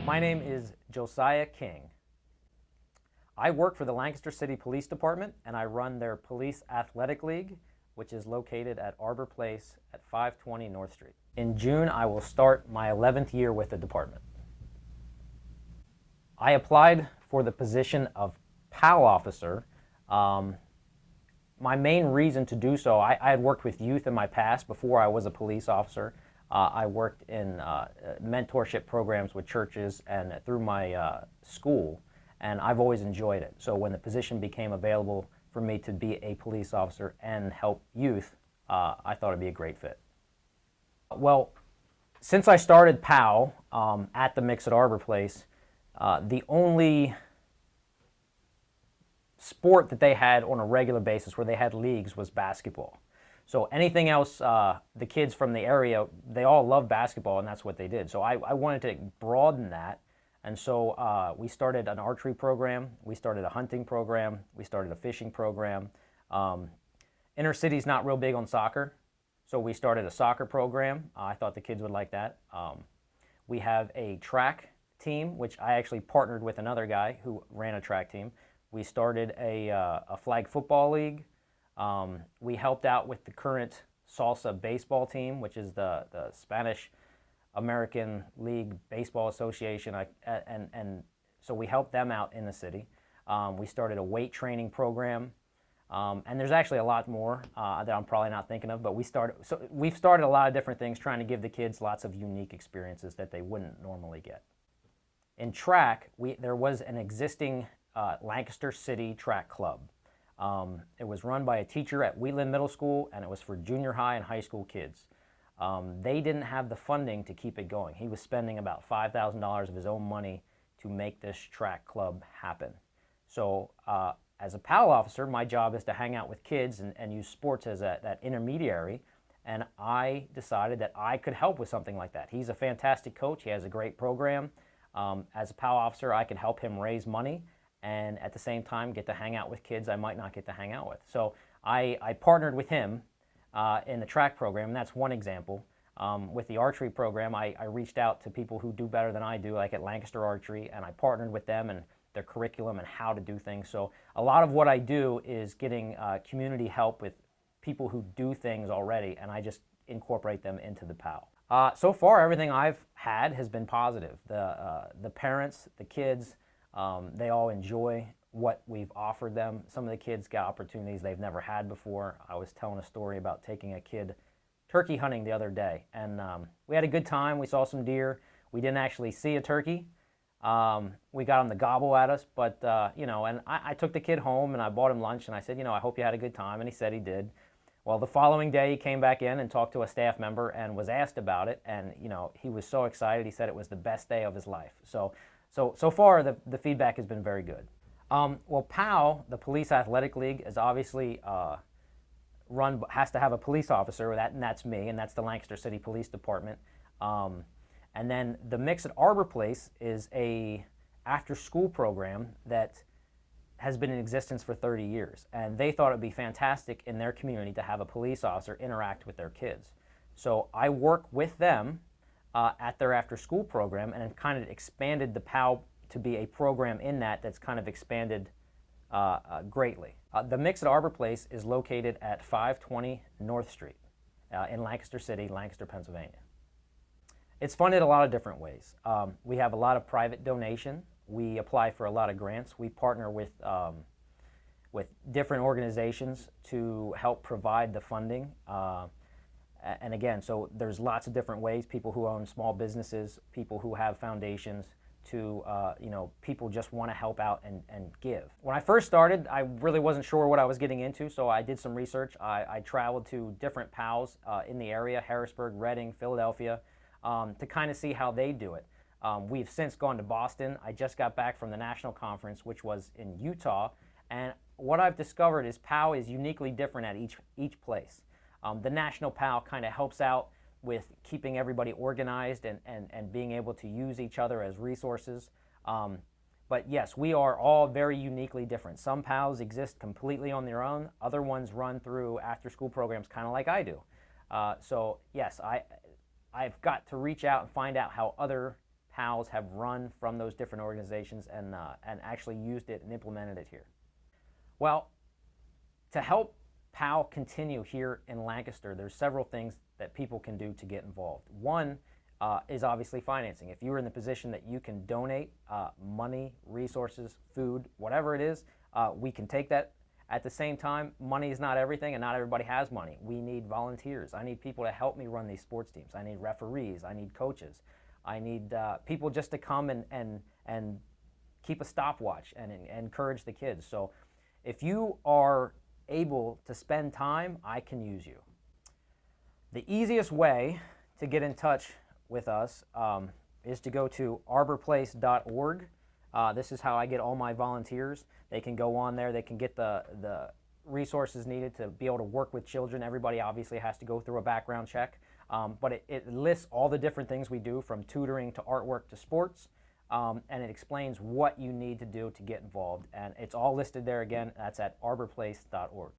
My name is Josiah King. I work for the Lancaster City Police Department and I run their Police Athletic League, which is located at Arbor Place at 520 North Street. In June, I will start my 11th year with the department. I applied for the position of PAL officer. My main reason to do so, I had worked with youth in my past before I was a police officer. I worked in mentorship programs with churches and through my school, and I've always enjoyed it. So when the position became available for me to be a police officer and help youth, I thought it'd be a great fit. Well, since I started PAL at the mix at Arbor Place, the only sport that they had on a regular basis where they had leagues was basketball. So anything else, the kids from the area, they all love basketball, and that's what they did. So I wanted to broaden that, and so we started an archery program, we started a hunting program, we started a fishing program. Inner city's not real big on soccer, so we started a soccer program. I thought the kids would like that. We have a track team, which I actually partnered with another guy who ran a track team. We started a flag football league. We helped out with the current salsa baseball team, which is the Spanish American League Baseball Association, and so we helped them out in the city. We started a weight training program, and there's actually a lot more that I'm probably not thinking of, but we've started a lot of different things trying to give the kids lots of unique experiences that they wouldn't normally get. In track, there was an existing Lancaster City Track Club. It was run by a teacher at Wheatland Middle School, and it was for junior high and high school kids. They didn't have the funding to keep it going. He was spending about $5,000 of his own money to make this track club happen. So as a PAL officer, my job is to hang out with kids and use sports as that intermediary, and I decided that I could help with something like that. He's a fantastic coach. He has a great program. As a PAL officer, I could help him raise money and at the same time get to hang out with kids I might not get to hang out with. So I partnered with him in the track program, and that's one example. With the archery program, I reached out to people who do better than I do, like at Lancaster Archery, and I partnered with them and their curriculum and how to do things. So a lot of what I do is getting community help with people who do things already, and I just incorporate them into the PAL. So far, everything I've had has been positive. The parents, the kids, they all enjoy what we've offered them. Some of the kids got opportunities they've never had before. I was telling a story about taking a kid turkey hunting the other day, and we had a good time. We saw some deer. We didn't actually see a turkey. We got him to gobble at us, but and I took the kid home and I bought him lunch and I said, I hope you had a good time, and he said he did. Well, the following day he came back in and talked to a staff member and was asked about it, and he was so excited. He said it was the best day of his life. So far the feedback has been very good. Well, PAL, the Police Athletic League, is obviously has to have a police officer, and that's me, and that's the Lancaster City Police Department. And then the mix at Arbor Place is a after-school program that has been in existence for 30 years, and they thought it would be fantastic in their community to have a police officer interact with their kids. So I work with them at their after-school program, and have kind of expanded the PAL to be a program in that's kind of expanded greatly. The mix at Arbor Place is located at 520 North Street in Lancaster City, Lancaster, Pennsylvania. It's funded a lot of different ways. We have a lot of private donation. We apply for a lot of grants. We partner with different organizations to help provide the funding. And again, so there's lots of different ways. People who own small businesses, people who have foundations, to people just want to help out and give. When I first started, I really wasn't sure what I was getting into, so I did some research. I traveled to different PALs in the area, Harrisburg, Reading, Philadelphia, to kind of see how they do it. We've since gone to Boston. I just got back from the national conference, which was in Utah, and what I've discovered is PAL is uniquely different at each place. The national PAL kind of helps out with keeping everybody organized and being able to use each other as resources. But yes, we are all very uniquely different. Some PALs exist completely on their own. Other ones run through after-school programs kind of like I do. So yes, I've got to reach out and find out how other PALs have run from those different organizations and actually used it and implemented it here. Well, to help PAL continue here in Lancaster, there's several things that people can do to get involved. One is obviously financing. If you're in the position that you can donate money, resources, food, whatever it is, we can take that. At the same time, money is not everything, and not everybody has money. We need volunteers. I need people to help me run these sports teams. I need referees. I need coaches. I need people just to come and keep a stopwatch and encourage the kids. So if you are able to spend time, I can use you. The easiest way to get in touch with us is to go to arborplace.org. This is how I get all my volunteers. They can go on there. They can get the resources needed to be able to work with children. Everybody obviously has to go through a background check, but it lists all the different things we do, from tutoring to artwork to sports, and it explains what you need to do to get involved. And it's all listed there again. That's at arborplace.org.